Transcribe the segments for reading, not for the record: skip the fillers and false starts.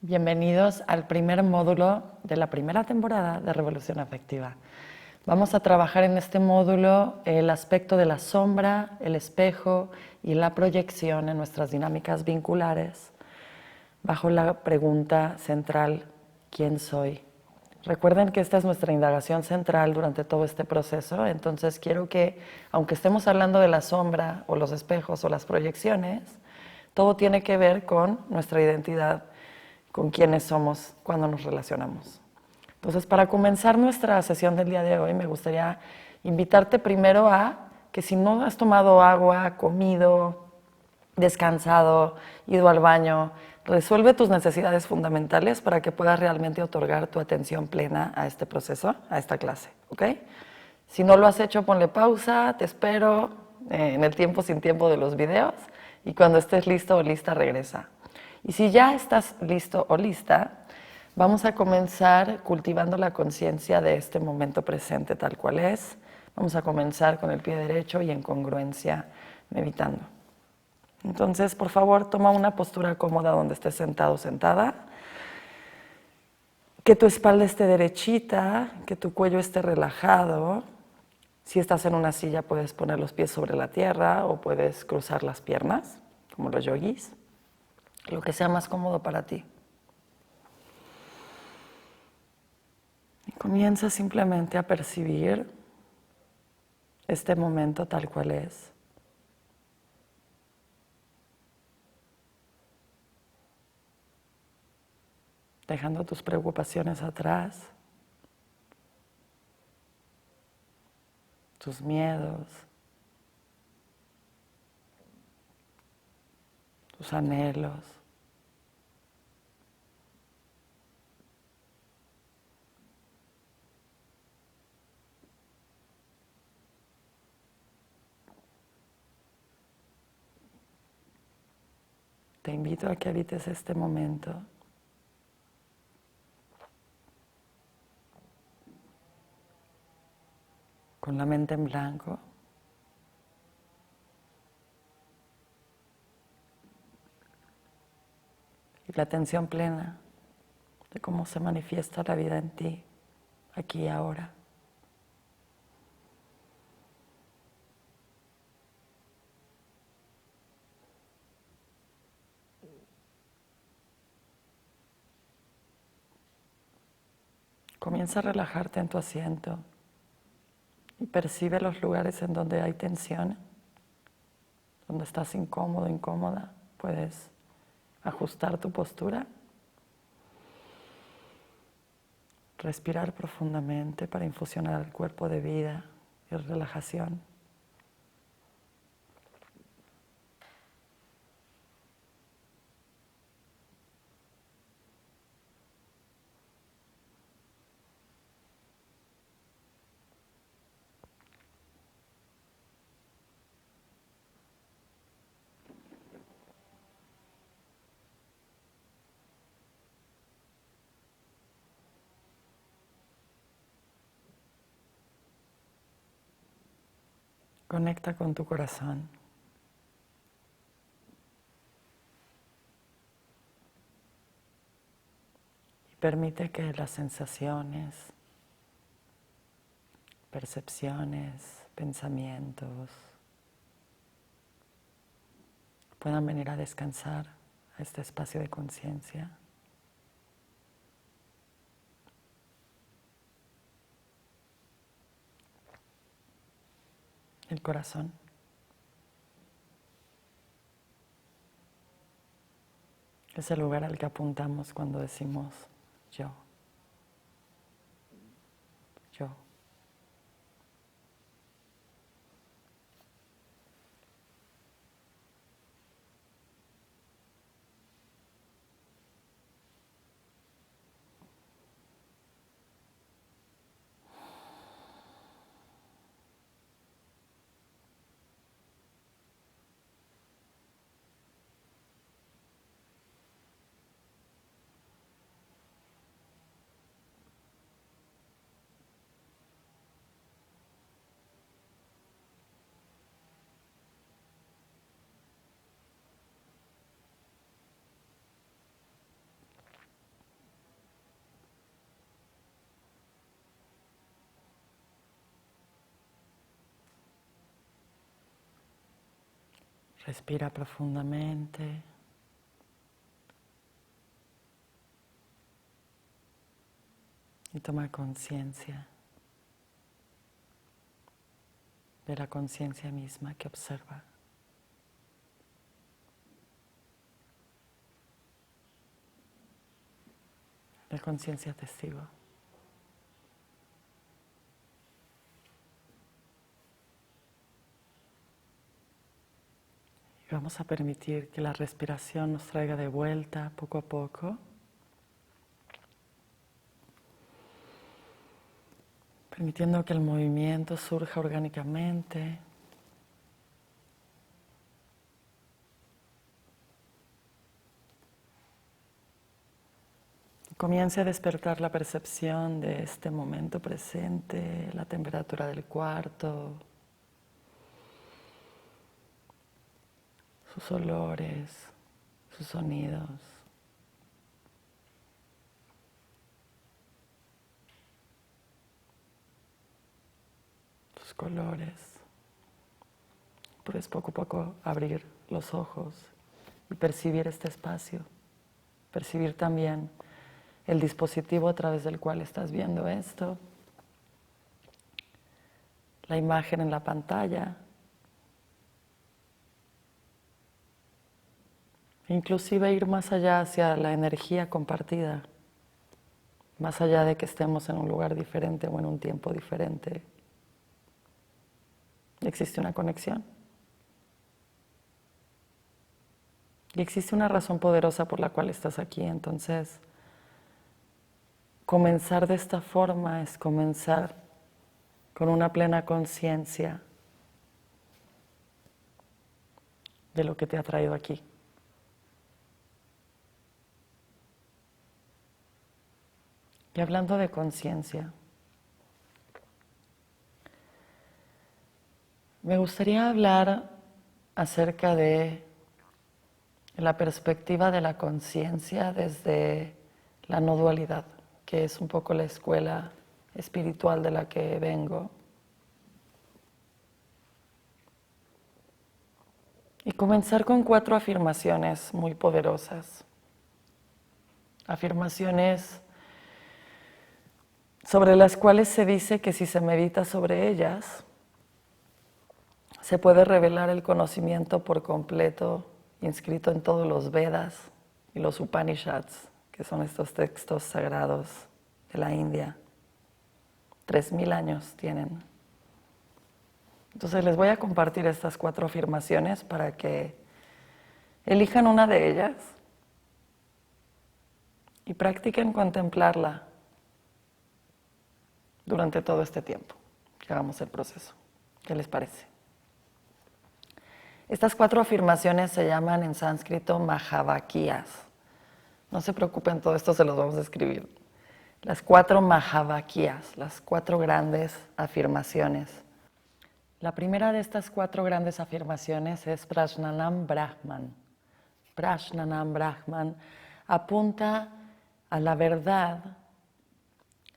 Bienvenidos al primer módulo de la primera temporada de Revolución Afectiva. Vamos a trabajar en este módulo el aspecto de la sombra, el espejo y la proyección en nuestras dinámicas vinculares bajo la pregunta central, ¿quién soy? Recuerden que esta es nuestra indagación central durante todo este proceso, entonces quiero que, aunque estemos hablando de la sombra o los espejos o las proyecciones, todo tiene que ver con nuestra identidad, con quiénes somos cuando nos relacionamos. Entonces, para comenzar nuestra sesión del día de hoy, me gustaría invitarte primero a que si no has tomado agua, comido, descansado, ido al baño, resuelve tus necesidades fundamentales para que puedas realmente otorgar tu atención plena a este proceso, a esta clase, ¿ok? Si no lo has hecho, ponle pausa, te espero en el tiempo sin tiempo de los videos y cuando estés listo o lista, regresa. Y si ya estás listo o lista, vamos a comenzar cultivando la conciencia de este momento presente tal cual es. Vamos a comenzar con el pie derecho y en congruencia, meditando. Entonces, por favor, toma una postura cómoda donde estés sentado o sentada. Que tu espalda esté derechita, que tu cuello esté relajado. Si estás en una silla, puedes poner los pies sobre la tierra o puedes cruzar las piernas, como los yogis. Lo que sea más cómodo para ti. Y comienza simplemente a percibir este momento tal cual es. Dejando tus preocupaciones atrás, tus miedos, tus anhelos. Te invito a que habites este momento con la mente en blanco y la atención plena de cómo se manifiesta la vida en ti, aquí y ahora. Comienza a relajarte en tu asiento y percibe los lugares en donde hay tensión, donde estás incómodo, incómoda. Puedes ajustar tu postura, respirar profundamente para infusionar al cuerpo de vida y relajación. Conecta con tu corazón. Y permite que las sensaciones, percepciones, pensamientos puedan venir a descansar a este espacio de conciencia. El corazón. Es el lugar al que apuntamos cuando decimos yo. Yo. Respira profundamente. Y toma conciencia de la conciencia misma que observa. La conciencia testigo. Y vamos a permitir que la respiración nos traiga de vuelta poco a poco. Permitiendo que el movimiento surja orgánicamente. Y comience a despertar la percepción de este momento presente, la temperatura del cuarto, sus olores, sus sonidos. Colores. Puedes poco a poco abrir los ojos y percibir este espacio, percibir también el dispositivo a través del cual estás viendo esto, la imagen en la pantalla, inclusive ir más allá hacia la energía compartida, más allá de que estemos en un lugar diferente o en un tiempo diferente. Existe una conexión. Y existe una razón poderosa por la cual estás aquí. Entonces, comenzar de esta forma es comenzar con una plena conciencia de lo que te ha traído aquí. Y hablando de conciencia, me gustaría hablar acerca de la perspectiva de la conciencia desde la no dualidad, que es un poco la escuela espiritual de la que vengo. Y comenzar con 4 afirmaciones muy poderosas. Afirmaciones sobre las cuales se dice que si se medita sobre ellas, se puede revelar el conocimiento por completo inscrito en todos los Vedas y los Upanishads, que son estos textos sagrados de la India. 3000 años tienen. Entonces les voy a compartir estas 4 afirmaciones para que elijan una de ellas y practiquen contemplarla durante todo este tiempo que hagamos el proceso. ¿Qué les parece? Estas 4 afirmaciones se llaman en sánscrito Mahavakyas. No se preocupen, todo esto se los vamos a escribir. Las 4 Mahavakyas, las 4 grandes afirmaciones. La primera de estas 4 grandes afirmaciones es Prajnanam Brahman. Prajnanam Brahman apunta a la verdad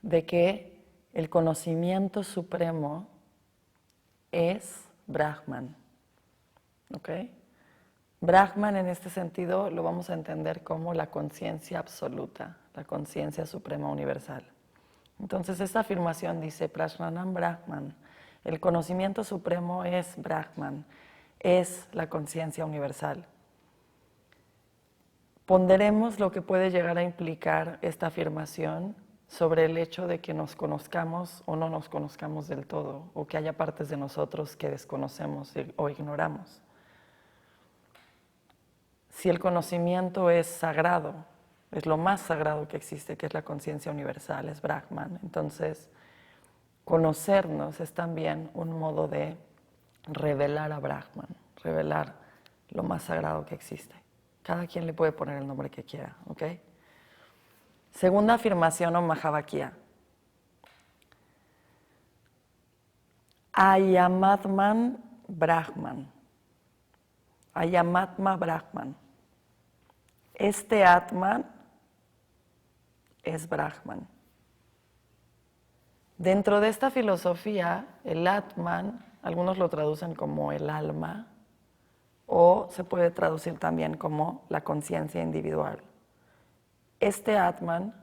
de que el conocimiento supremo es Brahman. ¿Ok? Brahman en este sentido lo vamos a entender como la conciencia absoluta, la conciencia suprema universal. Entonces esta afirmación dice Prajnanam Brahman, el conocimiento supremo es Brahman, es la conciencia universal. Ponderemos lo que puede llegar a implicar esta afirmación sobre el hecho de que nos conozcamos o no nos conozcamos del todo, o que haya partes de nosotros que desconocemos o ignoramos. Si el conocimiento es sagrado, es lo más sagrado que existe, que es la conciencia universal, es Brahman. Entonces, conocernos es también un modo de revelar a Brahman, revelar lo más sagrado que existe. Cada quien le puede poner el nombre que quiera, ¿ok? Segunda afirmación o Mahavakya. Ayamatman Brahman. Ayamatma Brahman. Este Atman es Brahman. Dentro de esta filosofía, el Atman, algunos lo traducen como el alma o se puede traducir también como la conciencia individual. Este Atman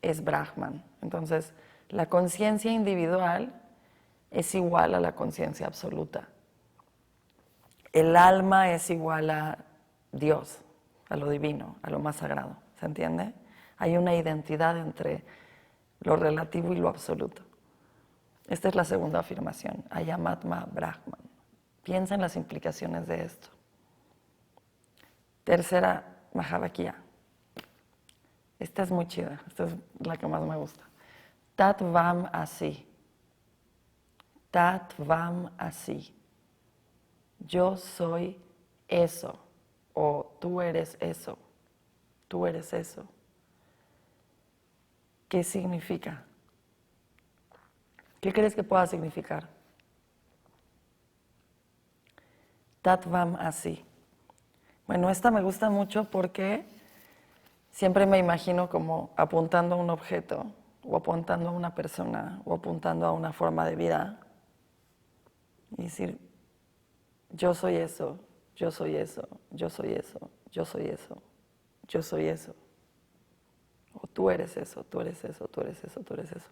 es Brahman. Entonces, la conciencia individual es igual a la conciencia absoluta. El alma es igual a Dios, a lo divino, a lo más sagrado. ¿Se entiende? Hay una identidad entre lo relativo y lo absoluto. Esta es la segunda afirmación, Ayamatma Brahman. Piensa en las implicaciones de esto. Tercera, Mahavakya. Esta es muy chida, esta es la que más me gusta. Tatvam Asi. Tatvam Asi. Yo soy eso, o tú eres eso, tú eres eso. ¿Qué significa? ¿Qué crees que pueda significar? Tatvam Asi. Bueno, esta me gusta mucho porque siempre me imagino como apuntando a un objeto, o apuntando a una persona, o apuntando a una forma de vida, y decir, yo soy eso, yo soy eso, yo soy eso, yo soy eso, yo soy eso. O tú eres eso, tú eres eso, tú eres eso, tú eres eso.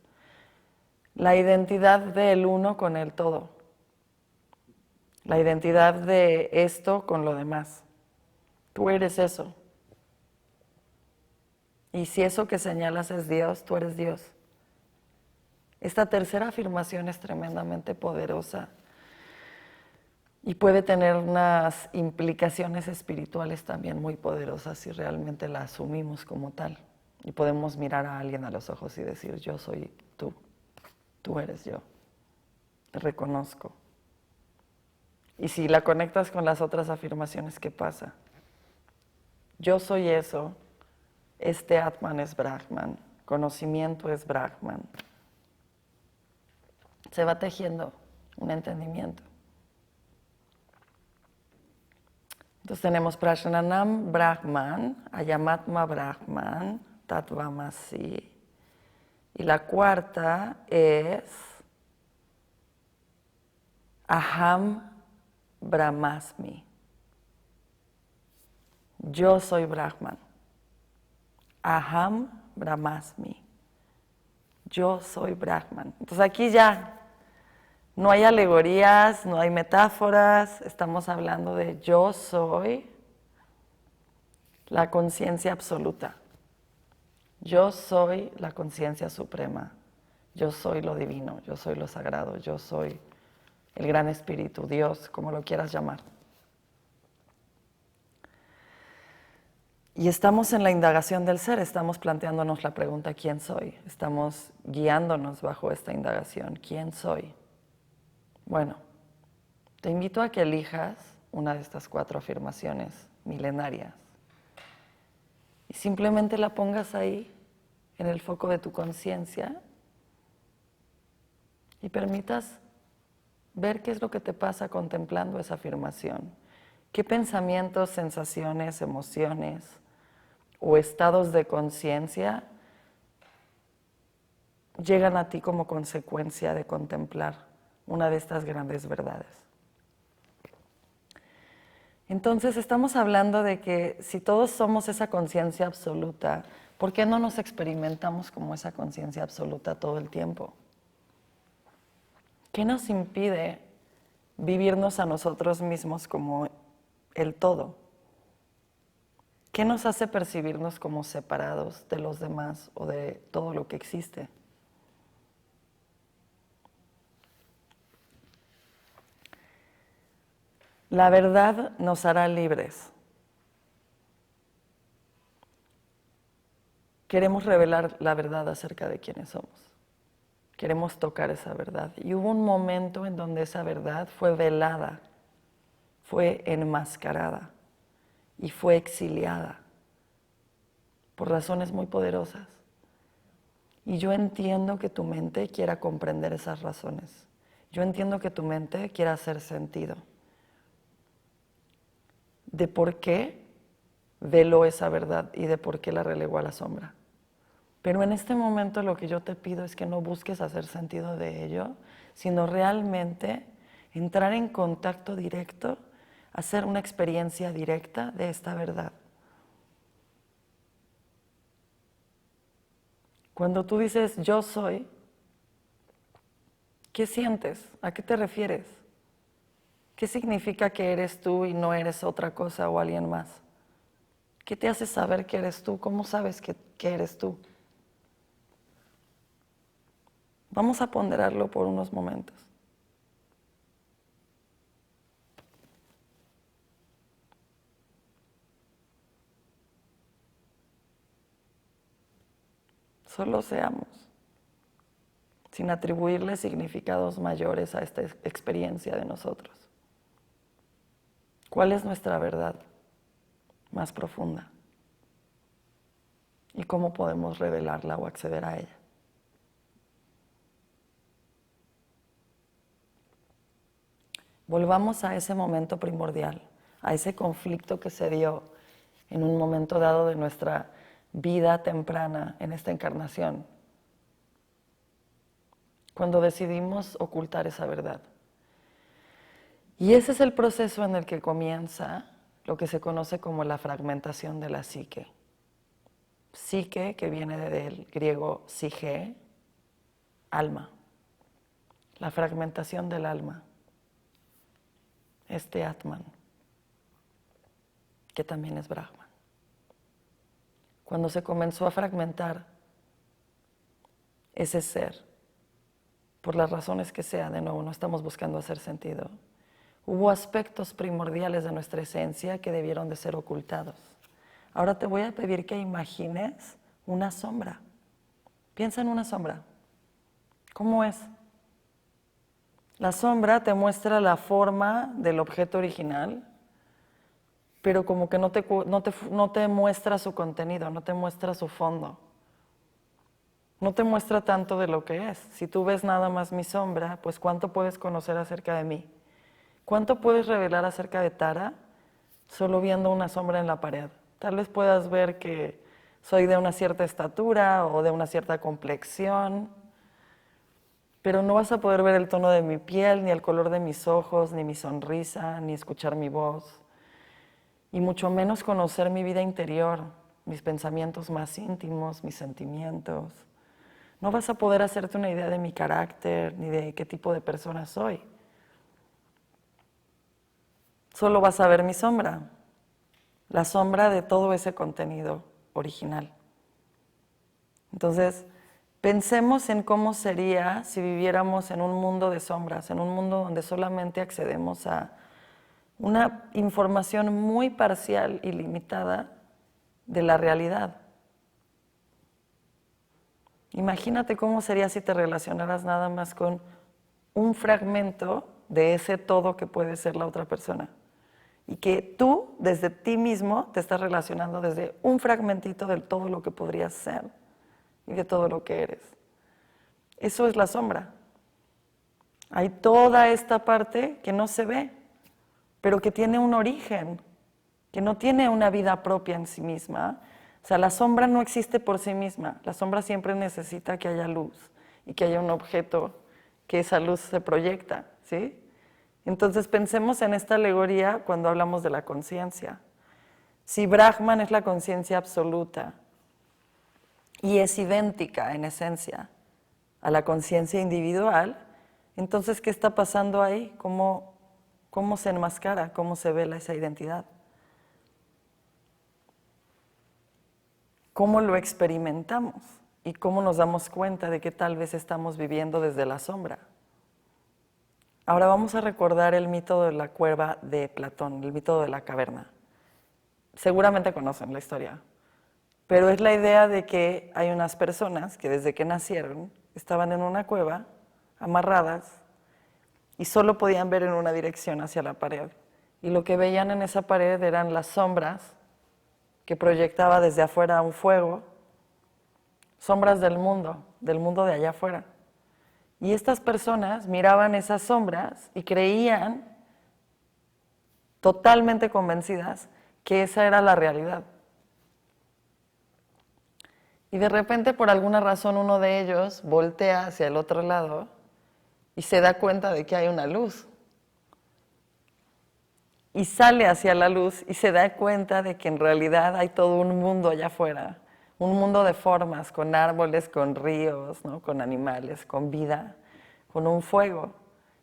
La identidad del uno con el todo. La identidad de esto con lo demás. Tú eres eso. Y si eso que señalas es Dios, tú eres Dios. Esta tercera afirmación es tremendamente poderosa y puede tener unas implicaciones espirituales también muy poderosas si realmente la asumimos como tal. Y podemos mirar a alguien a los ojos y decir, yo soy tú, tú eres yo, te reconozco. Y si la conectas con las otras afirmaciones, ¿qué pasa? Yo soy eso, este Atman es Brahman, conocimiento es Brahman. Se va tejiendo un entendimiento. Entonces tenemos Prajnanam Brahman, Ayamatma Brahman, Tattvamasi. Y la cuarta es Aham Brahmasmi. Yo soy Brahman. Aham Brahmasmi. Yo soy Brahman. Entonces aquí ya no hay alegorías, no hay metáforas, estamos hablando de yo soy la conciencia absoluta. Yo soy la conciencia suprema. Yo soy lo divino, yo soy lo sagrado, yo soy el gran espíritu, Dios, como lo quieras llamar. Y estamos en la indagación del ser, estamos planteándonos la pregunta ¿quién soy? Estamos guiándonos bajo esta indagación, ¿quién soy? Bueno, te invito a que elijas una de estas 4 afirmaciones milenarias y simplemente la pongas ahí en el foco de tu conciencia y permitas ver qué es lo que te pasa contemplando esa afirmación. ¿Qué pensamientos, sensaciones, emociones o estados de conciencia llegan a ti como consecuencia de contemplar una de estas grandes verdades? Entonces estamos hablando de que si todos somos esa conciencia absoluta, ¿por qué no nos experimentamos como esa conciencia absoluta todo el tiempo? ¿Qué nos impide vivirnos a nosotros mismos como el todo? ¿Qué nos hace percibirnos como separados de los demás o de todo lo que existe? La verdad nos hará libres. Queremos revelar la verdad acerca de quiénes somos. Queremos tocar esa verdad. Y hubo un momento en donde esa verdad fue velada, fue enmascarada y fue exiliada por razones muy poderosas. Y yo entiendo que tu mente quiera comprender esas razones. Yo entiendo que tu mente quiera hacer sentido de por qué veló esa verdad y de por qué la relegó a la sombra. Pero en este momento lo que yo te pido es que no busques hacer sentido de ello, sino realmente entrar en contacto directo hacer una experiencia directa de esta verdad. Cuando tú dices yo soy, ¿qué sientes? ¿A qué te refieres? ¿Qué significa que eres tú y no eres otra cosa o alguien más? ¿Qué te hace saber que eres tú? ¿Cómo sabes que eres tú? Vamos a ponderarlo por unos momentos. Solo seamos, sin atribuirle significados mayores a esta experiencia de nosotros. ¿Cuál es nuestra verdad más profunda? ¿Y cómo podemos revelarla o acceder a ella? Volvamos a ese momento primordial, a ese conflicto que se dio en un momento dado de nuestra vida temprana en esta encarnación, cuando decidimos ocultar esa verdad. Y ese es el proceso en el que comienza lo que se conoce como la fragmentación de la psique. Psique, que viene del griego psige, alma. La fragmentación del alma. Este Atman, que también es Brahman. Cuando se comenzó a fragmentar ese ser, por las razones que sea, de nuevo, no estamos buscando hacer sentido, hubo aspectos primordiales de nuestra esencia que debieron de ser ocultados. Ahora te voy a pedir que imagines una sombra. Piensa en una sombra. ¿Cómo es? La sombra te muestra la forma del objeto original, pero como que no te muestra su contenido, no te muestra su fondo. No te muestra tanto de lo que es. Si tú ves nada más mi sombra, pues ¿cuánto puedes conocer acerca de mí? ¿Cuánto puedes revelar acerca de Tara solo viendo una sombra en la pared? Tal vez puedas ver que soy de una cierta estatura o de una cierta complexión, pero no vas a poder ver el tono de mi piel, ni el color de mis ojos, ni mi sonrisa, ni escuchar mi voz, y mucho menos conocer mi vida interior, mis pensamientos más íntimos, mis sentimientos. No vas a poder hacerte una idea de mi carácter, ni de qué tipo de persona soy. Solo vas a ver mi sombra, la sombra de todo ese contenido original. Entonces, pensemos en cómo sería si viviéramos en un mundo de sombras, en un mundo donde solamente accedemos a una información muy parcial y limitada de la realidad. Imagínate cómo sería si te relacionaras nada más con un fragmento de ese todo que puede ser la otra persona. Y que tú, desde ti mismo, te estás relacionando desde un fragmentito de todo lo que podrías ser y de todo lo que eres. Eso es la sombra. Hay toda esta parte que no se ve, pero que tiene un origen, que no tiene una vida propia en sí misma. O sea, la sombra no existe por sí misma. La sombra siempre necesita que haya luz y que haya un objeto que esa luz se proyecta, ¿sí? Entonces pensemos en esta alegoría cuando hablamos de la conciencia. Si Brahman es la conciencia absoluta y es idéntica en esencia a la conciencia individual, entonces ¿qué está pasando ahí? ¿Cómo se enmascara? ¿Cómo se vela esa identidad? ¿Cómo lo experimentamos? ¿Y cómo nos damos cuenta de que tal vez estamos viviendo desde la sombra? Ahora vamos a recordar el mito de la cueva de Platón, el mito de la caverna. Seguramente conocen la historia, pero es la idea de que hay unas personas que desde que nacieron estaban en una cueva, amarradas, y solo podían ver en una dirección hacia la pared. Y lo que veían en esa pared eran las sombras que proyectaba desde afuera un fuego, sombras del mundo de allá afuera. Y estas personas miraban esas sombras y creían, totalmente convencidas, que esa era la realidad. Y de repente, por alguna razón, uno de ellos voltea hacia el otro lado y se da cuenta de que hay una luz. y sale hacia la luz y se da cuenta de que en realidad hay todo un mundo allá afuera, un mundo de formas, con árboles, con ríos, ¿no? Con animales, con vida, con un fuego.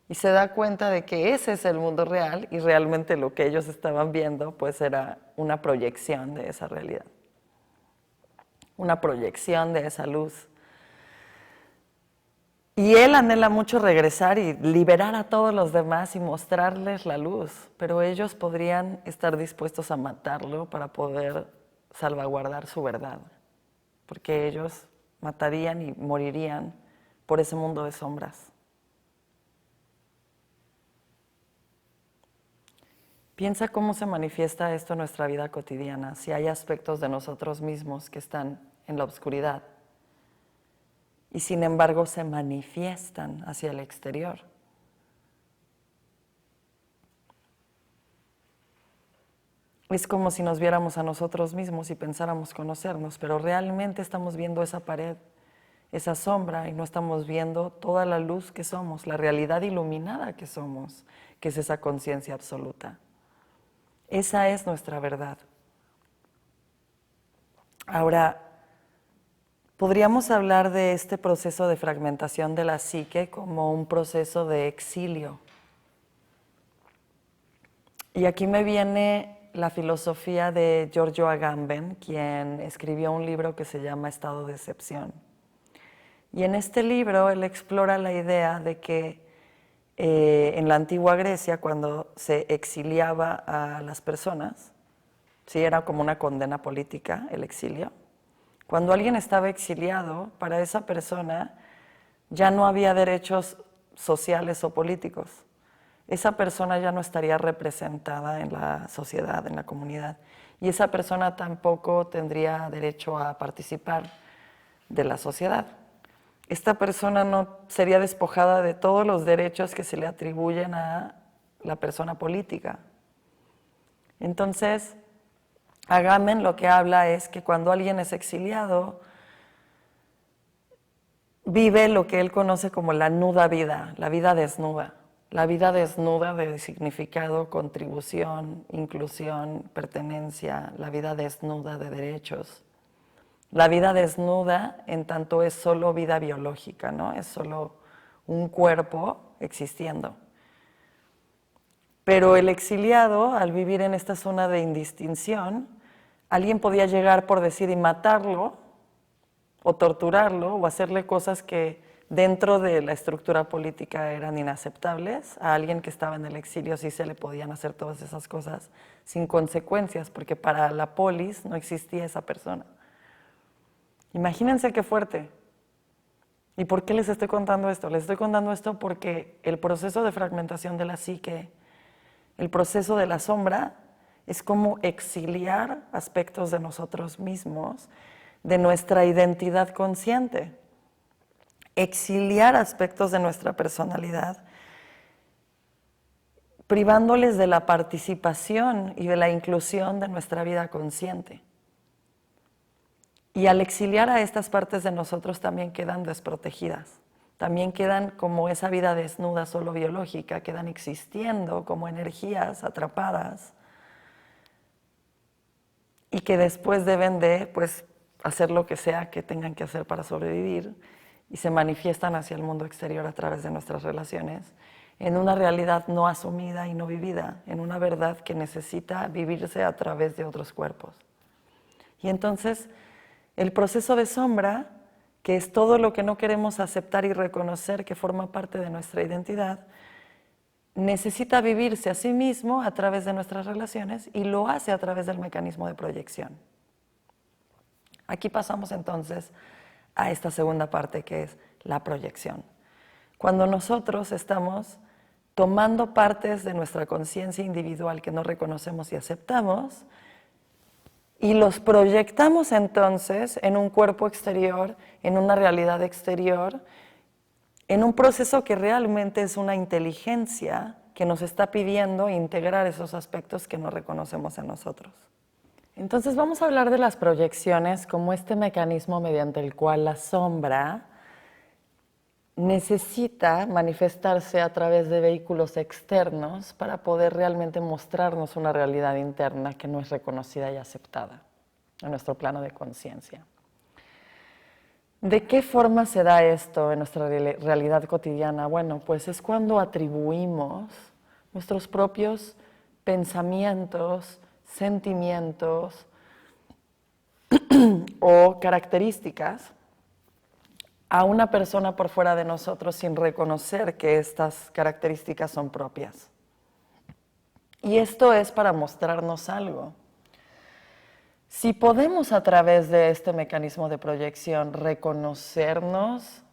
Y se da cuenta de que ese es el mundo real y realmente lo que ellos estaban viendo pues era una proyección de esa realidad, una proyección de esa luz. Y él anhela mucho regresar y liberar a todos los demás y mostrarles la luz, pero ellos podrían estar dispuestos a matarlo para poder salvaguardar su verdad, porque ellos matarían y morirían por ese mundo de sombras. Piensa cómo se manifiesta esto en nuestra vida cotidiana, si hay aspectos de nosotros mismos que están en la oscuridad y sin embargo se manifiestan hacia el exterior. Es como si nos viéramos a nosotros mismos y pensáramos conocernos, pero realmente estamos viendo esa pared, esa sombra, y no estamos viendo toda la luz que somos, la realidad iluminada que somos, que es esa conciencia absoluta. Esa es nuestra verdad. Ahora, podríamos hablar de este proceso de fragmentación de la psique como un proceso de exilio. Y aquí me viene la filosofía de Giorgio Agamben, quien escribió un libro que se llama Estado de Excepción. Y en este libro él explora la idea de que en la antigua Grecia, cuando se exiliaba a las personas, sí, era como una condena política el exilio. Cuando alguien estaba exiliado, para esa persona ya no había derechos sociales o políticos. Esa persona ya no estaría representada en la sociedad, en la comunidad. Y esa persona tampoco tendría derecho a participar de la sociedad. Esta persona no sería despojada de todos los derechos que se le atribuyen a la persona política. Entonces, Agamben lo que habla es que cuando alguien es exiliado, vive lo que él conoce como la nuda vida, la vida desnuda de significado, contribución, inclusión, pertenencia, la vida desnuda de derechos. La vida desnuda, en tanto, es solo vida biológica, ¿no? Es solo un cuerpo existiendo. Pero el exiliado, al vivir en esta zona de indistinción, alguien podía llegar, por decir, y matarlo, o torturarlo, o hacerle cosas que dentro de la estructura política eran inaceptables. A alguien que estaba en el exilio sí se le podían hacer todas esas cosas sin consecuencias, porque para la polis no existía esa persona. Imagínense qué fuerte. ¿Y por qué les estoy contando esto? Les estoy contando esto porque el proceso de fragmentación de la psique, el proceso de la sombra, es como exiliar aspectos de nosotros mismos, de nuestra identidad consciente. Exiliar aspectos de nuestra personalidad, privándoles de la participación y de la inclusión de nuestra vida consciente. Y al exiliar a estas partes de nosotros también quedan desprotegidas, también quedan como esa vida desnuda solo biológica, quedan existiendo como energías atrapadas y que después deben de pues, hacer lo que sea que tengan que hacer para sobrevivir y se manifiestan hacia el mundo exterior a través de nuestras relaciones en una realidad no asumida y no vivida, en una verdad que necesita vivirse a través de otros cuerpos. Y entonces el proceso de sombra, que es todo lo que no queremos aceptar y reconocer que forma parte de nuestra identidad, necesita vivirse a sí mismo a través de nuestras relaciones y lo hace a través del mecanismo de proyección. Aquí pasamos entonces a esta segunda parte, que es la proyección. Cuando nosotros estamos tomando partes de nuestra conciencia individual que no reconocemos y aceptamos, y los proyectamos entonces en un cuerpo exterior, en una realidad exterior, en un proceso que realmente es una inteligencia que nos está pidiendo integrar esos aspectos que no reconocemos en nosotros. Entonces vamos a hablar de las proyecciones como este mecanismo mediante el cual la sombra necesita manifestarse a través de vehículos externos para poder realmente mostrarnos una realidad interna que no es reconocida y aceptada en nuestro plano de conciencia. ¿De qué forma se da esto en nuestra realidad cotidiana? Bueno, pues es cuando atribuimos nuestros propios pensamientos, sentimientos o características a una persona por fuera de nosotros sin reconocer que estas características son propias. Y esto es para mostrarnos algo. Si podemos a través de este mecanismo de proyección reconocernos,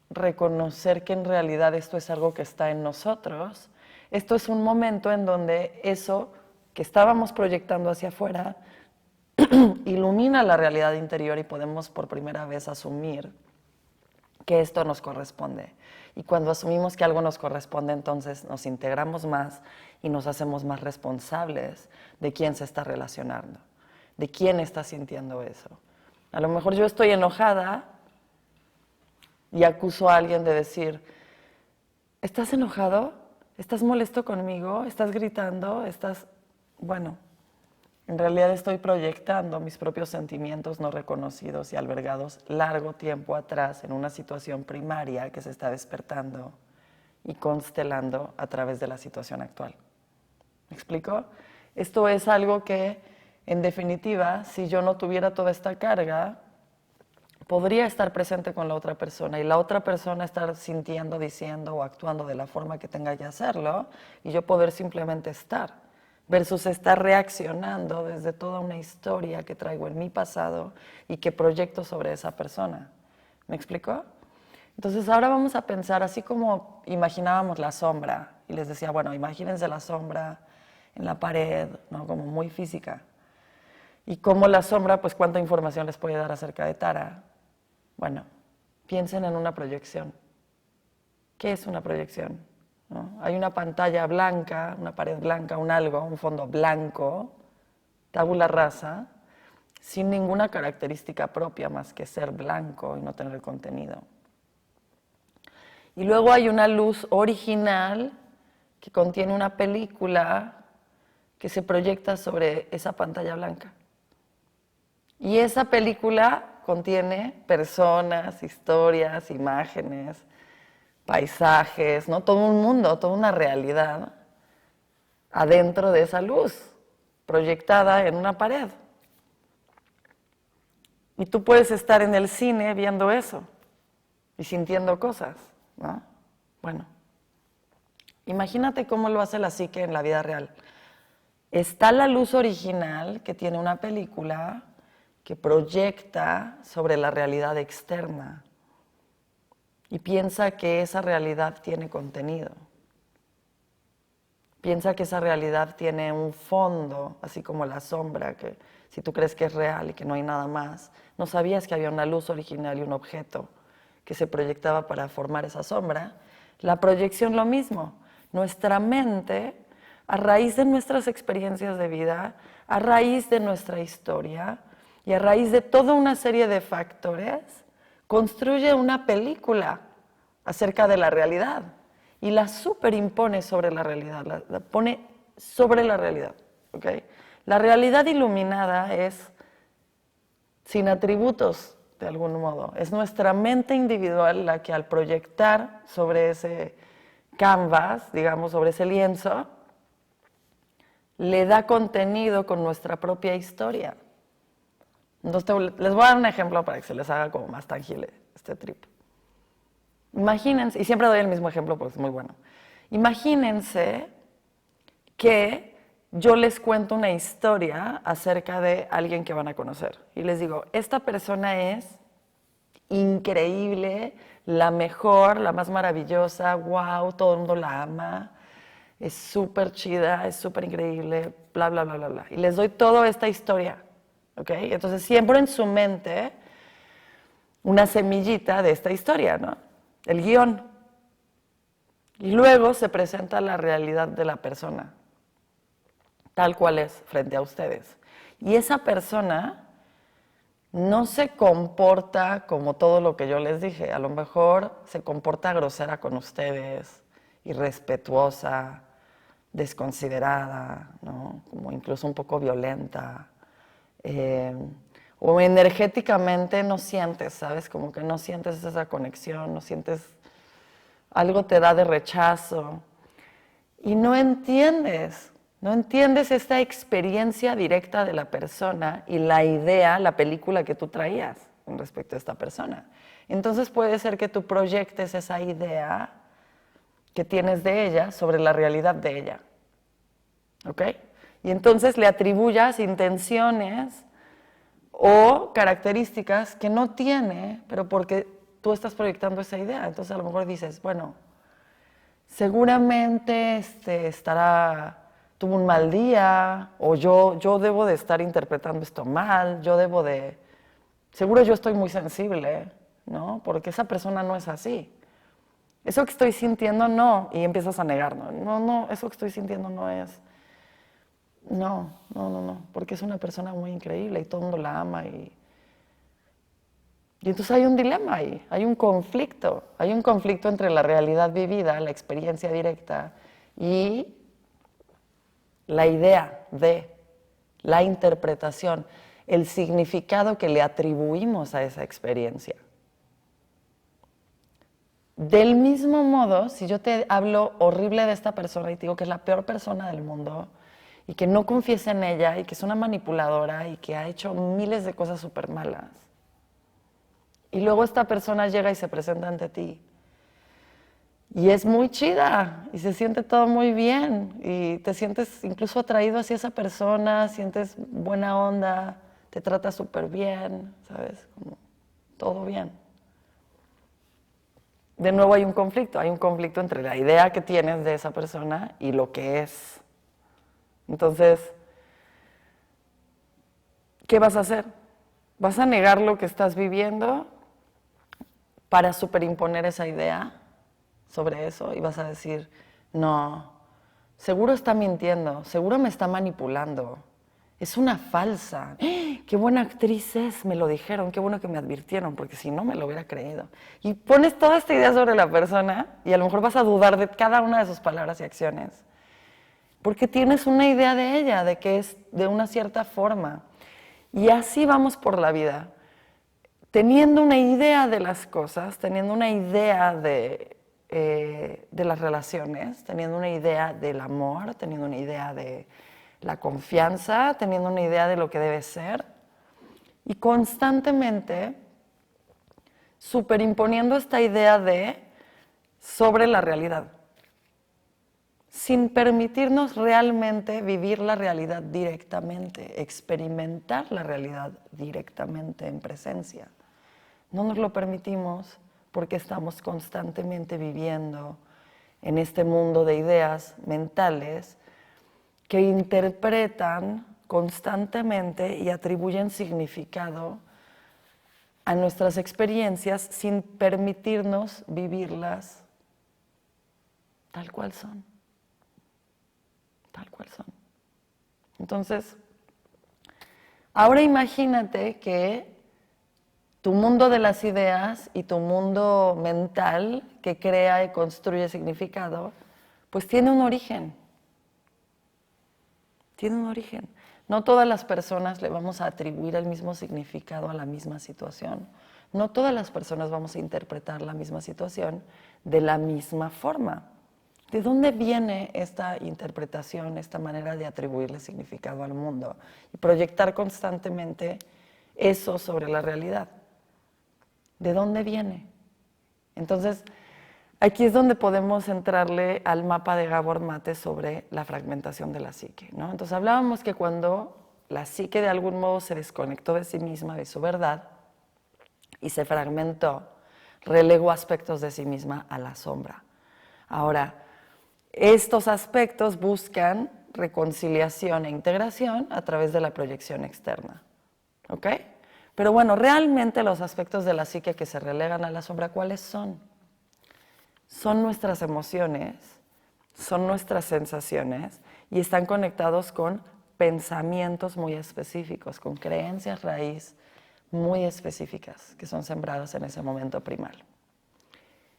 reconocer que en realidad esto es algo que está en nosotros, esto es un momento en donde eso que estábamos proyectando hacia afuera ilumina la realidad interior y podemos por primera vez asumir que esto nos corresponde. Y cuando asumimos que algo nos corresponde, entonces nos integramos más y nos hacemos más responsables de quién se está relacionando, de quién está sintiendo eso. A lo mejor yo estoy enojada y acuso a alguien de decir, ¿estás enojado? ¿Estás molesto conmigo? ¿Estás gritando? Bueno, en realidad estoy proyectando mis propios sentimientos no reconocidos y albergados largo tiempo atrás en una situación primaria que se está despertando y constelando a través de la situación actual. ¿Me explico? Esto es algo que, en definitiva, si yo no tuviera toda esta carga, podría estar presente con la otra persona y la otra persona estar sintiendo, diciendo o actuando de la forma que tenga que hacerlo y yo poder simplemente estar. Versus estar reaccionando desde toda una historia que traigo en mi pasado y que proyecto sobre esa persona. ¿Me explico? Entonces ahora vamos a pensar, así como imaginábamos la sombra, y les decía, bueno, imagínense la sombra en la pared, ¿no? Como muy física. Y cómo la sombra, pues cuánta información les puede dar acerca de Tara. Bueno, piensen en una proyección. ¿Qué es una proyección? ¿No? Hay una pantalla blanca, una pared blanca, un algo, un fondo blanco, tabula rasa, sin ninguna característica propia más que ser blanco y no tener contenido. Y luego hay una luz original que contiene una película que se proyecta sobre esa pantalla blanca. Y esa película contiene personas, historias, imágenes, paisajes, ¿no? Todo un mundo, toda una realidad adentro de esa luz, proyectada en una pared. Y tú puedes estar en el cine viendo eso y sintiendo cosas, ¿no? Bueno, imagínate cómo lo hace la psique en la vida real. Está la luz original que tiene una película que proyecta sobre la realidad externa. Y piensa que esa realidad tiene contenido. Piensa que esa realidad tiene un fondo, así como la sombra, que si tú crees que es real y que no hay nada más, no sabías que había una luz original y un objeto que se proyectaba para formar esa sombra. La proyección lo mismo. Nuestra mente, a raíz de nuestras experiencias de vida, a raíz de nuestra historia y a raíz de toda una serie de factores, construye una película acerca de la realidad y la superimpone sobre la realidad, la pone sobre la realidad. ¿Okay? La realidad iluminada es sin atributos, de algún modo. Es nuestra mente individual la que al proyectar sobre ese canvas, digamos, sobre ese lienzo, le da contenido con nuestra propia historia. Entonces, les voy a dar un ejemplo para que se les haga como más tangible este trip. Imagínense, y siempre doy el mismo ejemplo porque es muy bueno. Imagínense que yo les cuento una historia acerca de alguien que van a conocer. Y les digo, esta persona es increíble, la mejor, la más maravillosa, wow, todo el mundo la ama, es súper chida, es súper increíble, bla, bla, bla, bla, bla. Y les doy toda esta historia. ¿Okay? Entonces siembro en su mente una semillita de esta historia, ¿no? El guión. Y luego se presenta la realidad de la persona, tal cual es frente a ustedes. Y esa persona no se comporta como todo lo que yo les dije. A lo mejor se comporta grosera con ustedes, irrespetuosa, desconsiderada, ¿no? Como incluso un poco violenta. O energéticamente no sientes, ¿sabes? Como que no sientes esa conexión, no sientes, algo te da de rechazo. Y no entiendes esta experiencia directa de la persona y la idea, la película que tú traías con respecto a esta persona. Entonces puede ser que tú proyectes esa idea que tienes de ella sobre la realidad de ella. ¿Ok? Y entonces le atribuyas intenciones o características que no tiene, pero porque tú estás proyectando esa idea. Entonces a lo mejor dices, bueno, seguramente tuvo un mal día, o yo debo de estar interpretando esto mal, seguro yo estoy muy sensible, ¿no? Porque esa persona no es así. Eso que estoy sintiendo no, y empiezas a negar, no, eso que estoy sintiendo no es, no, porque es una persona muy increíble y todo el mundo la ama y entonces hay un dilema ahí, hay un conflicto entre la realidad vivida, la experiencia directa y la idea de la interpretación, el significado que le atribuimos a esa experiencia. Del mismo modo, si yo te hablo horrible de esta persona y te digo que es la peor persona del mundo y que no confíes en ella y que es una manipuladora y que ha hecho miles de cosas súper malas, y luego esta persona llega y se presenta ante ti y es muy chida y se siente todo muy bien y te sientes incluso atraído hacia esa persona, sientes buena onda, te trata súper bien, ¿sabes? Como todo bien. De nuevo hay un conflicto entre la idea que tienes de esa persona y lo que es. Entonces, ¿qué vas a hacer? ¿Vas a negar lo que estás viviendo para superimponer esa idea sobre eso? Y vas a decir, no, seguro está mintiendo, seguro me está manipulando, es una falsa. ¡Qué buena actriz es! Me lo dijeron, qué bueno que me advirtieron, porque si no me lo hubiera creído. Y pones toda esta idea sobre la persona y a lo mejor vas a dudar de cada una de sus palabras y acciones. Porque tienes una idea de ella, de que es de una cierta forma. Y así vamos por la vida, teniendo una idea de las cosas, teniendo una idea de las relaciones, teniendo una idea del amor, teniendo una idea de la confianza, teniendo una idea de lo que debe ser y constantemente superimponiendo esta idea sobre la realidad, sin permitirnos realmente vivir la realidad directamente, experimentar la realidad directamente en presencia. No nos lo permitimos porque estamos constantemente viviendo en este mundo de ideas mentales que interpretan constantemente y atribuyen significado a nuestras experiencias sin permitirnos vivirlas tal cual son. Tal cual son. Entonces, ahora imagínate que tu mundo de las ideas y tu mundo mental que crea y construye significado, pues tiene un origen. Tiene un origen. No todas las personas le vamos a atribuir el mismo significado a la misma situación. No todas las personas vamos a interpretar la misma situación de la misma forma. ¿De dónde viene esta interpretación, esta manera de atribuirle significado al mundo y proyectar constantemente eso sobre la realidad? ¿De dónde viene? Entonces, aquí es donde podemos entrarle al mapa de Gabor Mate sobre la fragmentación de la psique, ¿no? Entonces hablábamos que cuando la psique de algún modo se desconectó de sí misma, de su verdad, y se fragmentó, relegó aspectos de sí misma a la sombra. Ahora, estos aspectos buscan reconciliación e integración a través de la proyección externa, ¿ok? Pero bueno, realmente los aspectos de la psique que se relegan a la sombra, ¿cuáles son? Son nuestras emociones, son nuestras sensaciones y están conectados con pensamientos muy específicos, con creencias raíz muy específicas que son sembradas en ese momento primal.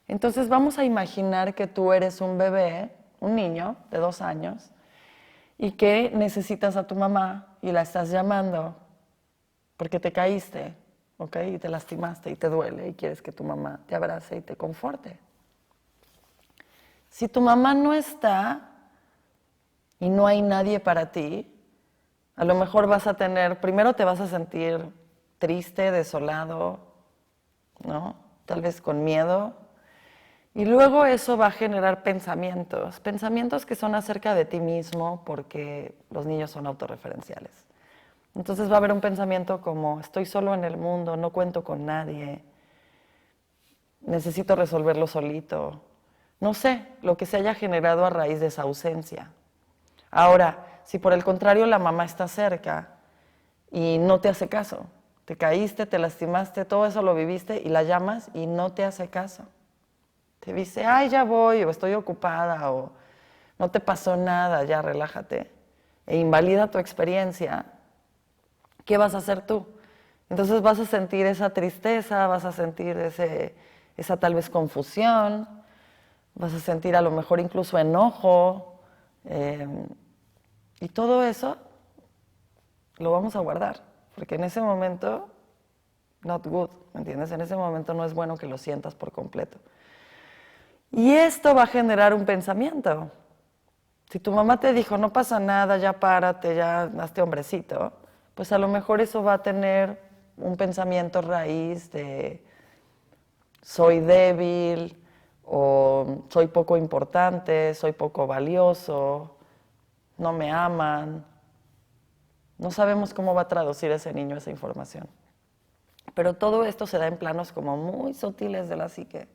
Entonces vamos a imaginar que tú eres un bebé, un niño de 2 años, y que necesitas a tu mamá y la estás llamando porque te caíste, ¿ok? Y te lastimaste y te duele y quieres que tu mamá te abrace y te conforte. Si tu mamá no está y no hay nadie para ti, a lo mejor vas a tener, primero te vas a sentir triste, desolado, ¿no? Tal vez con miedo. Y luego eso va a generar pensamientos que son acerca de ti mismo porque los niños son autorreferenciales. Entonces va a haber un pensamiento como, estoy solo en el mundo, no cuento con nadie, necesito resolverlo solito. No sé, lo que se haya generado a raíz de esa ausencia. Ahora, si por el contrario la mamá está cerca y no te hace caso, te caíste, te lastimaste, todo eso lo viviste y la llamas y no te hace caso. Te dice, ay, ya voy, o estoy ocupada, o no te pasó nada, ya relájate. E invalida tu experiencia. ¿Qué vas a hacer tú? Entonces vas a sentir esa tristeza, vas a sentir esa tal vez confusión, vas a sentir a lo mejor incluso enojo, y todo eso lo vamos a guardar, porque en ese momento, not good, ¿me entiendes? En ese momento no es bueno que lo sientas por completo. Y esto va a generar un pensamiento. Si tu mamá te dijo, no pasa nada, ya párate, ya hazte hombrecito, pues a lo mejor eso va a tener un pensamiento raíz de soy débil o soy poco importante, soy poco valioso, no me aman. No sabemos cómo va a traducir ese niño esa información. Pero todo esto se da en planos como muy sutiles de la psique.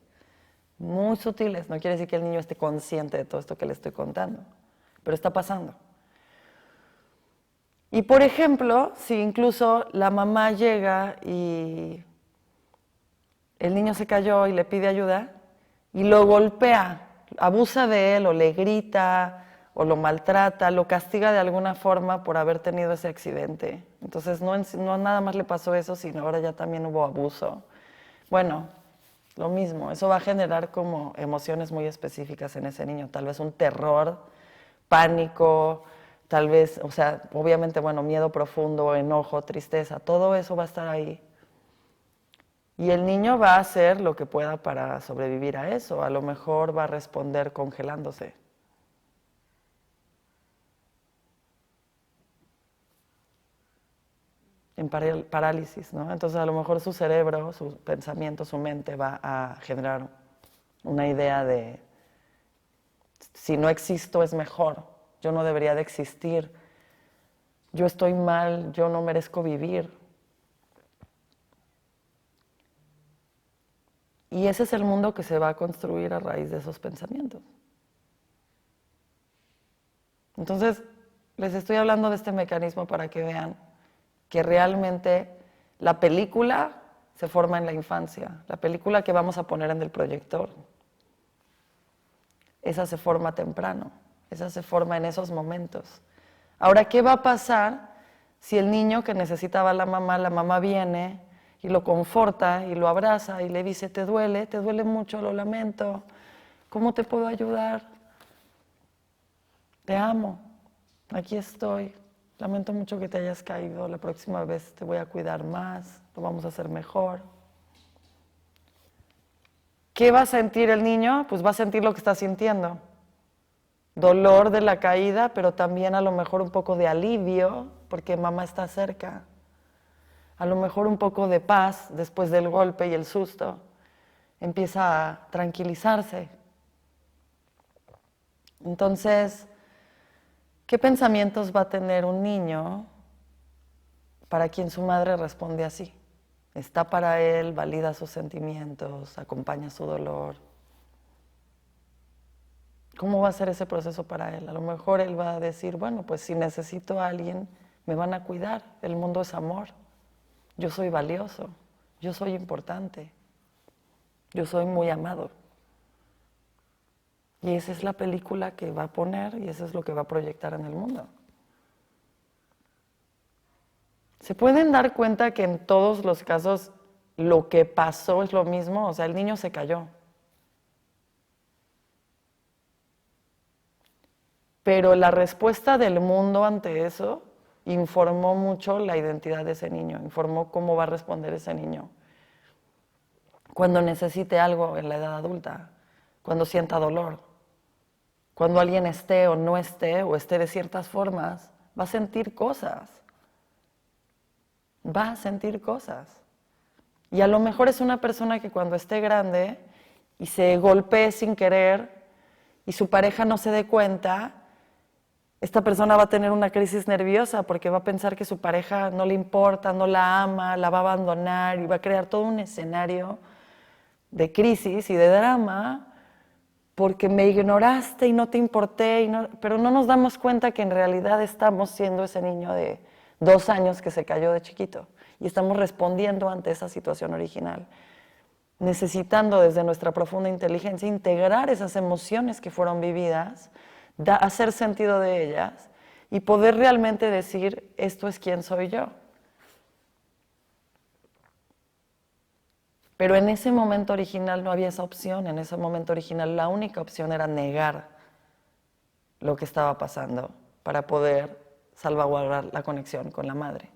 Muy sutiles. No quiere decir que el niño esté consciente de todo esto que le estoy contando, pero está pasando. Y por ejemplo, si incluso la mamá llega y el niño se cayó y le pide ayuda y lo golpea, abusa de él o le grita o lo maltrata, lo castiga de alguna forma por haber tenido ese accidente. Entonces no nada más le pasó eso, sino ahora ya también hubo abuso. Bueno, lo mismo, eso va a generar como emociones muy específicas en ese niño, tal vez un terror, pánico, tal vez, o sea, obviamente, bueno, miedo profundo, enojo, tristeza, todo eso va a estar ahí. Y el niño va a hacer lo que pueda para sobrevivir a eso, a lo mejor va a responder congelándose. En parálisis, ¿no? Entonces a lo mejor su cerebro, su pensamiento, su mente va a generar una idea de si no existo es mejor, yo no debería de existir, yo estoy mal, yo no merezco vivir. Y ese es el mundo que se va a construir a raíz de esos pensamientos. Entonces, les estoy hablando de este mecanismo para que vean que realmente la película se forma en la infancia, la película que vamos a poner en el proyector, esa se forma temprano, esa se forma en esos momentos. Ahora, ¿qué va a pasar si el niño que necesitaba a la mamá viene y lo conforta y lo abraza y le dice, te duele mucho, lo lamento, ¿cómo te puedo ayudar? Te amo, aquí estoy, lamento mucho que te hayas caído, la próxima vez te voy a cuidar más, lo vamos a hacer mejor. ¿Qué va a sentir el niño? Pues va a sentir lo que está sintiendo. Dolor de la caída, pero también a lo mejor un poco de alivio, porque mamá está cerca. A lo mejor un poco de paz después del golpe y el susto. Empieza a tranquilizarse. Entonces, ¿qué pensamientos va a tener un niño para quien su madre responde así? Está para él, valida sus sentimientos, acompaña su dolor. ¿Cómo va a ser ese proceso para él? A lo mejor él va a decir, bueno, pues si necesito a alguien, me van a cuidar. El mundo es amor. Yo soy valioso. Yo soy importante. Yo soy muy amado. Y esa es la película que va a poner y eso es lo que va a proyectar en el mundo. ¿Se pueden dar cuenta que en todos los casos lo que pasó es lo mismo? O sea, el niño se cayó. Pero la respuesta del mundo ante eso informó mucho la identidad de ese niño, informó cómo va a responder ese niño cuando necesite algo en la edad adulta, cuando sienta dolor, cuando alguien esté o no esté, o esté de ciertas formas, va a sentir cosas. Va a sentir cosas. Y a lo mejor es una persona que cuando esté grande y se golpee sin querer y su pareja no se dé cuenta, esta persona va a tener una crisis nerviosa porque va a pensar que su pareja no le importa, no la ama, la va a abandonar y va a crear todo un escenario de crisis y de drama porque me ignoraste y no te importé, pero no nos damos cuenta que en realidad estamos siendo ese niño de 2 años que se cayó de chiquito y estamos respondiendo ante esa situación original, necesitando desde nuestra profunda inteligencia integrar esas emociones que fueron vividas, hacer sentido de ellas y poder realmente decir, esto es quién soy yo. Pero en ese momento original no había esa opción, en ese momento original la única opción era negar lo que estaba pasando para poder salvaguardar la conexión con la madre.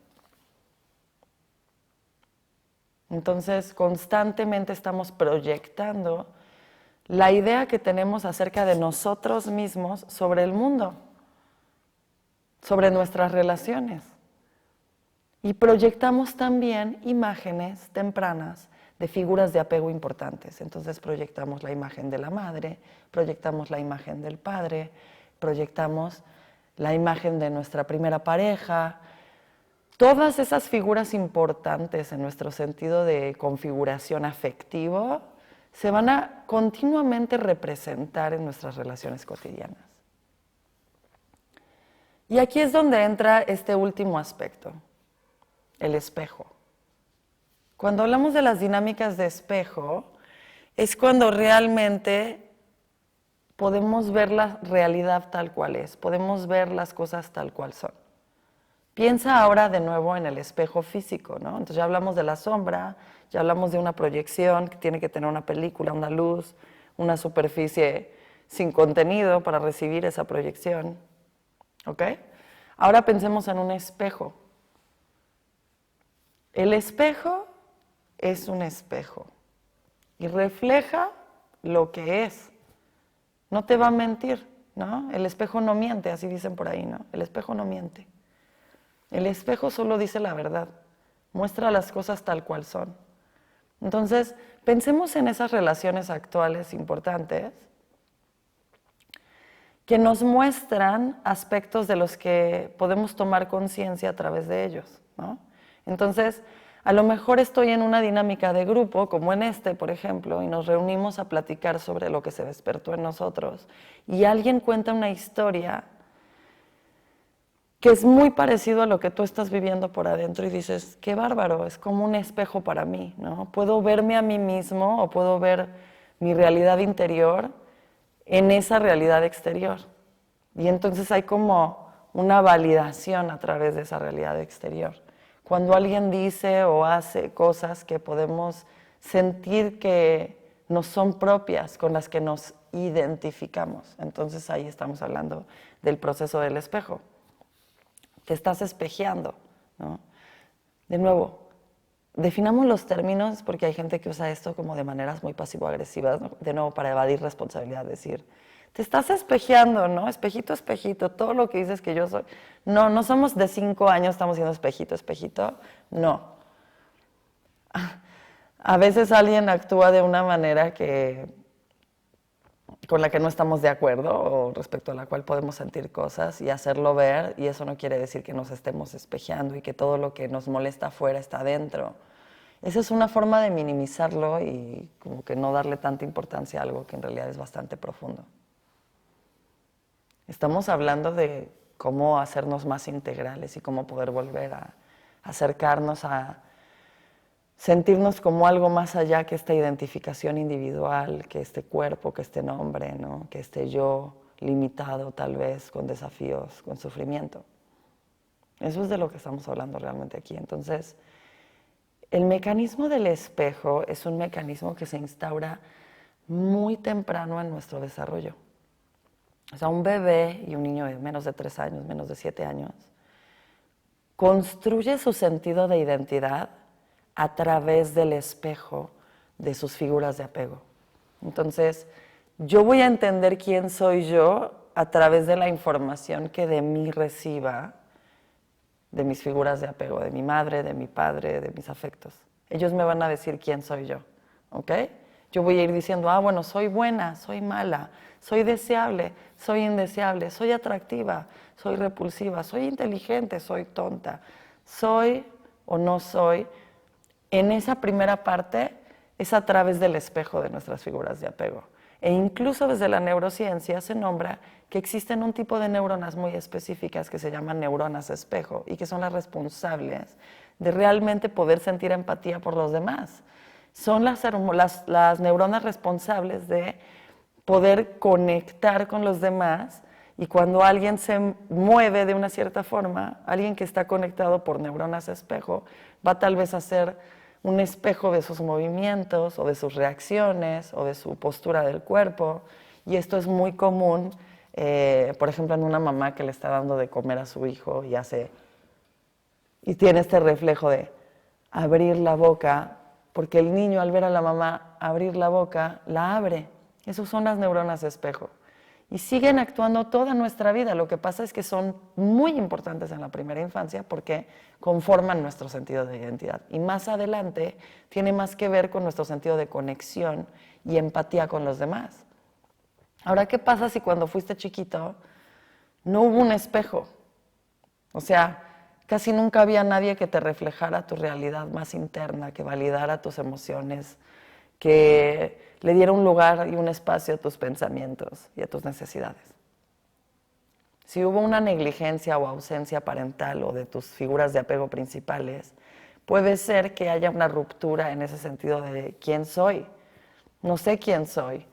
Entonces, constantemente estamos proyectando la idea que tenemos acerca de nosotros mismos sobre el mundo, sobre nuestras relaciones. Y proyectamos también imágenes tempranas de figuras de apego importantes. Entonces proyectamos la imagen de la madre, proyectamos la imagen del padre, proyectamos la imagen de nuestra primera pareja. Todas esas figuras importantes en nuestro sentido de configuración afectivo se van a continuamente representar en nuestras relaciones cotidianas. Y aquí es donde entra este último aspecto, el espejo. Cuando hablamos de las dinámicas de espejo, es cuando realmente podemos ver la realidad tal cual es, podemos ver las cosas tal cual son. Piensa ahora de nuevo en el espejo físico, ¿no? Entonces ya hablamos de la sombra, ya hablamos de una proyección que tiene que tener una película, una luz, una superficie sin contenido para recibir esa proyección, ¿ok? Ahora pensemos en un espejo. El espejo es un espejo y refleja lo que es. No te va a mentir, ¿no? El espejo no miente, así dicen por ahí, ¿no? El espejo no miente. El espejo solo dice la verdad, muestra las cosas tal cual son. Entonces, pensemos en esas relaciones actuales importantes que nos muestran aspectos de los que podemos tomar conciencia a través de ellos, ¿no? Entonces, a lo mejor estoy en una dinámica de grupo, como en este, por ejemplo, y nos reunimos a platicar sobre lo que se despertó en nosotros, y alguien cuenta una historia que es muy parecido a lo que tú estás viviendo por adentro y dices, qué bárbaro, es como un espejo para mí, ¿no? Puedo verme a mí mismo o puedo ver mi realidad interior en esa realidad exterior. Y entonces hay como una validación a través de esa realidad exterior. Cuando alguien dice o hace cosas que podemos sentir que nos son propias, con las que nos identificamos, entonces ahí estamos hablando del proceso del espejo. Te estás espejeando, ¿no? De nuevo, definamos los términos porque hay gente que usa esto como de maneras muy pasivo-agresivas, ¿no? De nuevo, para evadir responsabilidad, decir, te estás espejeando, ¿no? Espejito, espejito, todo lo que dices que yo soy. No, no somos de 5 años, estamos siendo espejito, espejito, no. A veces alguien actúa de una manera con la que no estamos de acuerdo o respecto a la cual podemos sentir cosas y hacerlo ver, y eso no quiere decir que nos estemos espejeando y que todo lo que nos molesta afuera está dentro. Esa es una forma de minimizarlo y como que no darle tanta importancia a algo que en realidad es bastante profundo. Estamos hablando de cómo hacernos más integrales y cómo poder volver a acercarnos a sentirnos como algo más allá que esta identificación individual, que este cuerpo, que este nombre, ¿no? Que este yo limitado tal vez con desafíos, con sufrimiento. Eso es de lo que estamos hablando realmente aquí. Entonces, el mecanismo del espejo es un mecanismo que se instaura muy temprano en nuestro desarrollo. O sea, un bebé y un niño de menos de 3 años, menos de 7 años, construye su sentido de identidad a través del espejo de sus figuras de apego. Entonces, yo voy a entender quién soy yo a través de la información que de mí reciba, de mis figuras de apego, de mi madre, de mi padre, de mis afectos. Ellos me van a decir quién soy yo, ¿ok? Yo voy a ir diciendo, bueno, soy buena, soy mala, soy deseable, soy indeseable, soy atractiva, soy repulsiva, soy inteligente, soy tonta, soy o no soy. En esa primera parte es a través del espejo de nuestras figuras de apego. E incluso desde la neurociencia se nombra que existen un tipo de neuronas muy específicas que se llaman neuronas espejo y que son las responsables de realmente poder sentir empatía por los demás. Son las neuronas responsables de poder conectar con los demás, y cuando alguien se mueve de una cierta forma, alguien que está conectado por neuronas espejo va tal vez a ser un espejo de sus movimientos o de sus reacciones o de su postura del cuerpo, y esto es muy común, por ejemplo, en una mamá que le está dando de comer a su hijo y tiene este reflejo de abrir la boca, porque el niño al ver a la mamá abrir la boca, la abre. Esas son las neuronas espejo. Y siguen actuando toda nuestra vida. Lo que pasa es que son muy importantes en la primera infancia porque conforman nuestro sentido de identidad. Y más adelante tiene más que ver con nuestro sentido de conexión y empatía con los demás. Ahora, ¿qué pasa si cuando fuiste chiquito no hubo un espejo? O sea, casi nunca había nadie que te reflejara tu realidad más interna, que validara tus emociones, que le diera un lugar y un espacio a tus pensamientos y a tus necesidades. Si hubo una negligencia o ausencia parental o de tus figuras de apego principales, puede ser que haya una ruptura en ese sentido de quién soy, no sé quién soy,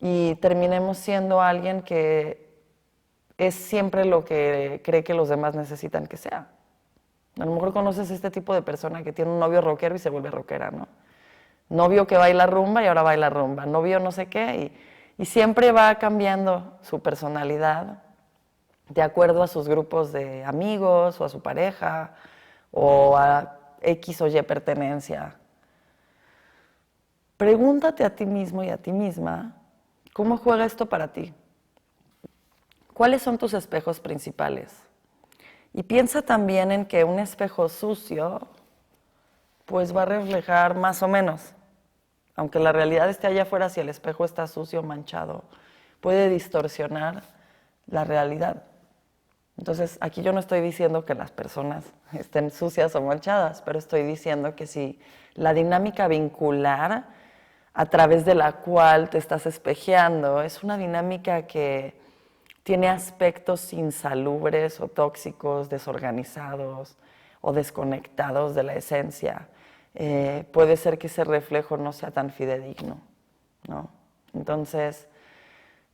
y terminemos siendo alguien que es siempre lo que cree que los demás necesitan que sea. A lo mejor conoces este tipo de persona que tiene un novio rockero y se vuelve rockera, ¿no? Novio que baila rumba y ahora baila rumba, novio no sé qué, y siempre va cambiando su personalidad de acuerdo a sus grupos de amigos o a su pareja o a X o Y pertenencia. Pregúntate a ti mismo y a ti misma, ¿cómo juega esto para ti? ¿Cuáles son tus espejos principales? Y piensa también en que un espejo sucio pues va a reflejar más o menos. Aunque la realidad esté allá afuera, si el espejo está sucio, manchado, puede distorsionar la realidad. Entonces, aquí yo no estoy diciendo que las personas estén sucias o manchadas, pero estoy diciendo que si la dinámica vincular a través de la cual te estás espejeando es una dinámica que tiene aspectos insalubres o tóxicos, desorganizados o desconectados de la esencia, puede ser que ese reflejo no sea tan fidedigno, ¿no? Entonces,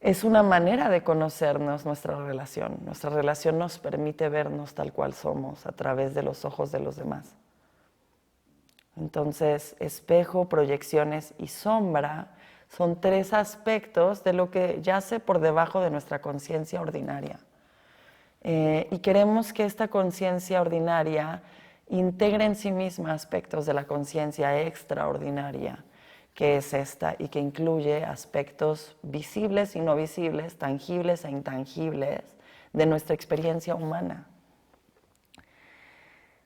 es una manera de conocernos nuestra relación. Nuestra relación nos permite vernos tal cual somos a través de los ojos de los demás. Entonces, espejo, proyecciones y sombra son 3 aspectos de lo que yace por debajo de nuestra conciencia ordinaria. Y queremos que esta conciencia ordinaria integre en sí misma aspectos de la conciencia extraordinaria, que es esta, y que incluye aspectos visibles y no visibles, tangibles e intangibles de nuestra experiencia humana.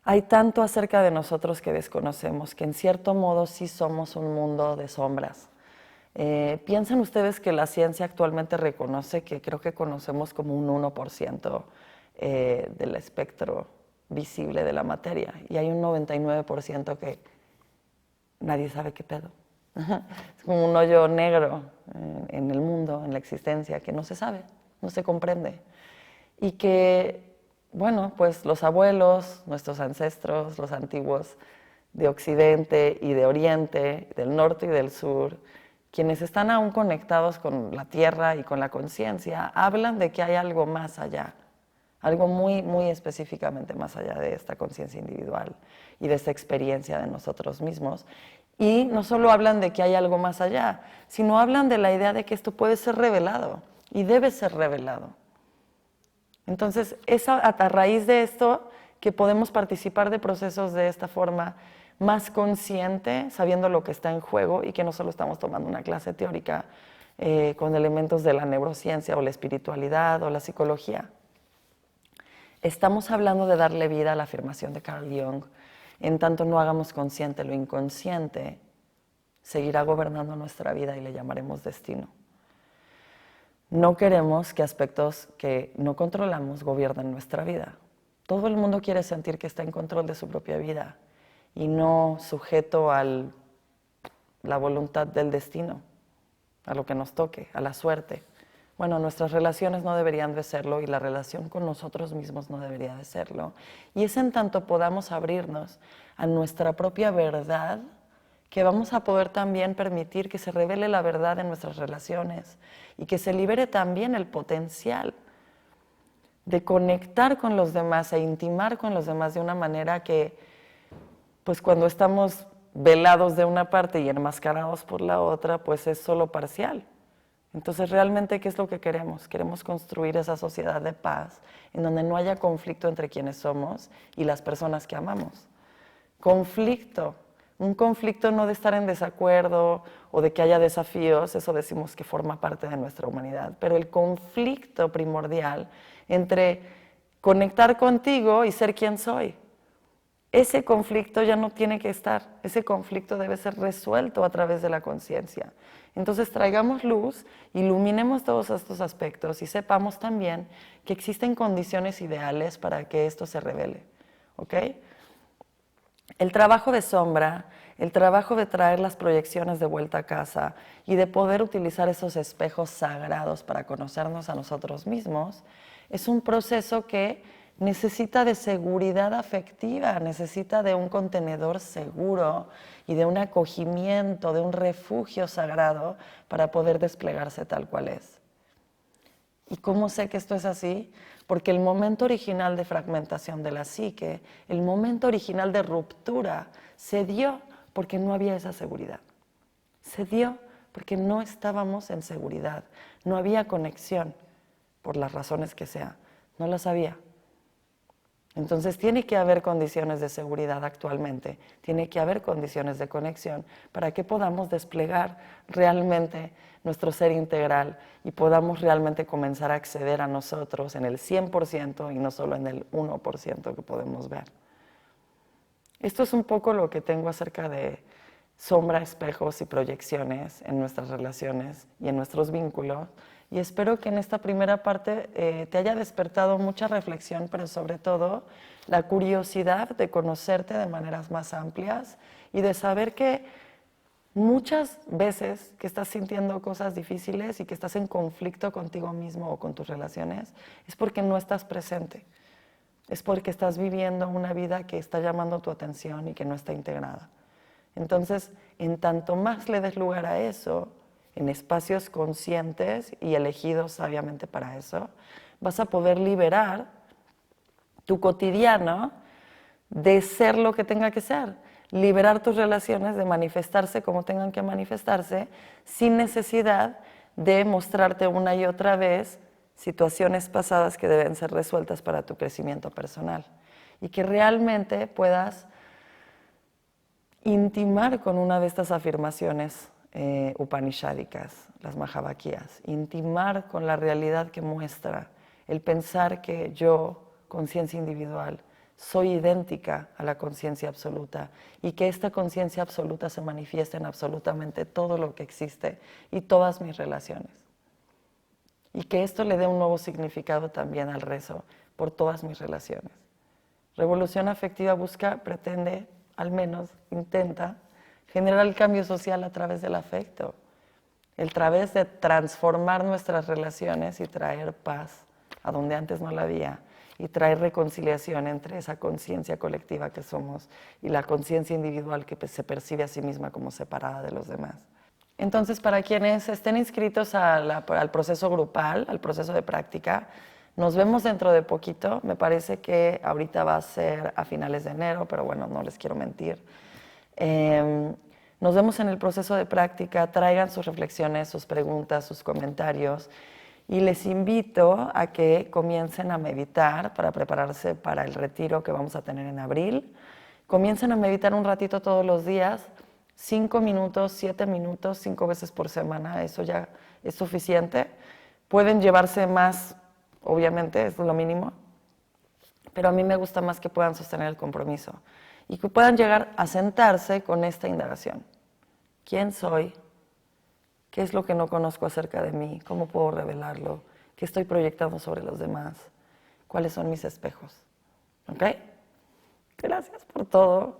Hay tanto acerca de nosotros que desconocemos, que en cierto modo sí somos un mundo de sombras. Piensen ustedes que la ciencia actualmente reconoce que creo que conocemos como un 1% del espectro visible de la materia, y hay un 99% que nadie sabe qué pedo. Es como un hoyo negro en el mundo, en la existencia, que no se sabe, no se comprende. Y que, bueno, pues los abuelos, nuestros ancestros, los antiguos de Occidente y de Oriente, del norte y del sur, quienes están aún conectados con la tierra y con la conciencia, hablan de que hay algo más allá, algo muy, muy específicamente más allá de esta conciencia individual y de esta experiencia de nosotros mismos. Y no solo hablan de que hay algo más allá, sino hablan de la idea de que esto puede ser revelado y debe ser revelado. Entonces, es a raíz de esto que podemos participar de procesos de esta forma más consciente, sabiendo lo que está en juego y que no solo estamos tomando una clase teórica con elementos de la neurociencia o la espiritualidad o la psicología. Estamos hablando de darle vida a la afirmación de Carl Jung. En tanto no hagamos consciente lo inconsciente, seguirá gobernando nuestra vida y le llamaremos destino. No queremos que aspectos que no controlamos gobiernen nuestra vida. Todo el mundo quiere sentir que está en control de su propia vida y no sujeto a la voluntad del destino, a lo que nos toque, a la suerte. Bueno, nuestras relaciones no deberían de serlo y la relación con nosotros mismos no debería de serlo. Y es en tanto podamos abrirnos a nuestra propia verdad que vamos a poder también permitir que se revele la verdad en nuestras relaciones y que se libere también el potencial de conectar con los demás e intimar con los demás de una manera que, pues cuando estamos velados de una parte y enmascarados por la otra, pues es solo parcial. Entonces, realmente, ¿qué es lo que queremos? Queremos construir esa sociedad de paz en donde no haya conflicto entre quienes somos y las personas que amamos. Conflicto. Un conflicto no de estar en desacuerdo o de que haya desafíos, eso decimos que forma parte de nuestra humanidad, pero el conflicto primordial entre conectar contigo y ser quien soy. Ese conflicto ya no tiene que estar, ese conflicto debe ser resuelto a través de la conciencia. Entonces traigamos luz, iluminemos todos estos aspectos y sepamos también que existen condiciones ideales para que esto se revele. ¿Ok? El trabajo de sombra, el trabajo de traer las proyecciones de vuelta a casa y de poder utilizar esos espejos sagrados para conocernos a nosotros mismos, es un proceso que necesita de seguridad afectiva, necesita de un contenedor seguro y de un acogimiento, de un refugio sagrado para poder desplegarse tal cual es. ¿Y cómo sé que esto es así? Porque el momento original de fragmentación de la psique, el momento original de ruptura, se dio porque no había esa seguridad. Se dio porque no estábamos en seguridad, no había conexión, por las razones que sea, no las había. Entonces tiene que haber condiciones de seguridad actualmente, tiene que haber condiciones de conexión para que podamos desplegar realmente nuestro ser integral y podamos realmente comenzar a acceder a nosotros en el 100% y no solo en el 1% que podemos ver. Esto es un poco lo que tengo acerca de sombra, espejos y proyecciones en nuestras relaciones y en nuestros vínculos. Y espero que en esta primera parte te haya despertado mucha reflexión, pero sobre todo la curiosidad de conocerte de maneras más amplias y de saber que muchas veces que estás sintiendo cosas difíciles y que estás en conflicto contigo mismo o con tus relaciones, es porque no estás presente. Es porque estás viviendo una vida que está llamando tu atención y que no está integrada. Entonces, en tanto más le des lugar a eso, en espacios conscientes y elegidos sabiamente para eso, vas a poder liberar tu cotidiano de ser lo que tenga que ser, liberar tus relaciones de manifestarse como tengan que manifestarse, sin necesidad de mostrarte una y otra vez situaciones pasadas que deben ser resueltas para tu crecimiento personal y que realmente puedas intimar con una de estas afirmaciones upanishádicas, las Mahavakiyas, intimar con la realidad que muestra el pensar que yo, conciencia individual, soy idéntica a la conciencia absoluta y que esta conciencia absoluta se manifiesta en absolutamente todo lo que existe y todas mis relaciones. Y que esto le dé un nuevo significado también al rezo por todas mis relaciones. Revolución afectiva pretende, al menos intenta, generar el cambio social a través del afecto, a través de transformar nuestras relaciones y traer paz a donde antes no la había y traer reconciliación entre esa conciencia colectiva que somos y la conciencia individual que se percibe a sí misma como separada de los demás. Entonces, para quienes estén inscritos al proceso grupal, al proceso de práctica, Nos vemos dentro de poquito. Me parece que ahorita va a ser a finales de enero, pero bueno, no les quiero mentir. Nos vemos en el proceso de práctica. Traigan sus reflexiones, sus preguntas, sus comentarios. Y les invito a que comiencen a meditar para prepararse para el retiro que vamos a tener en abril. Comiencen a meditar un ratito todos los días, 5 minutos, 7 minutos, 5 veces por semana. Eso ya es suficiente. Pueden llevarse más, obviamente, es lo mínimo. Pero a mí me gusta más que puedan sostener el compromiso y que puedan llegar a sentarse con esta indagación. ¿Quién soy? ¿Qué es lo que no conozco acerca de mí? ¿Cómo puedo revelarlo? ¿Qué estoy proyectando sobre los demás? ¿Cuáles son mis espejos? ¿Ok? Gracias por todo.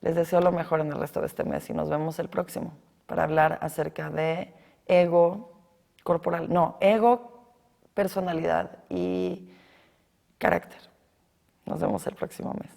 Les deseo lo mejor en el resto de este mes y nos vemos el próximo para hablar acerca de ego corporal. No, ego, personalidad y carácter. Nos vemos el próximo mes.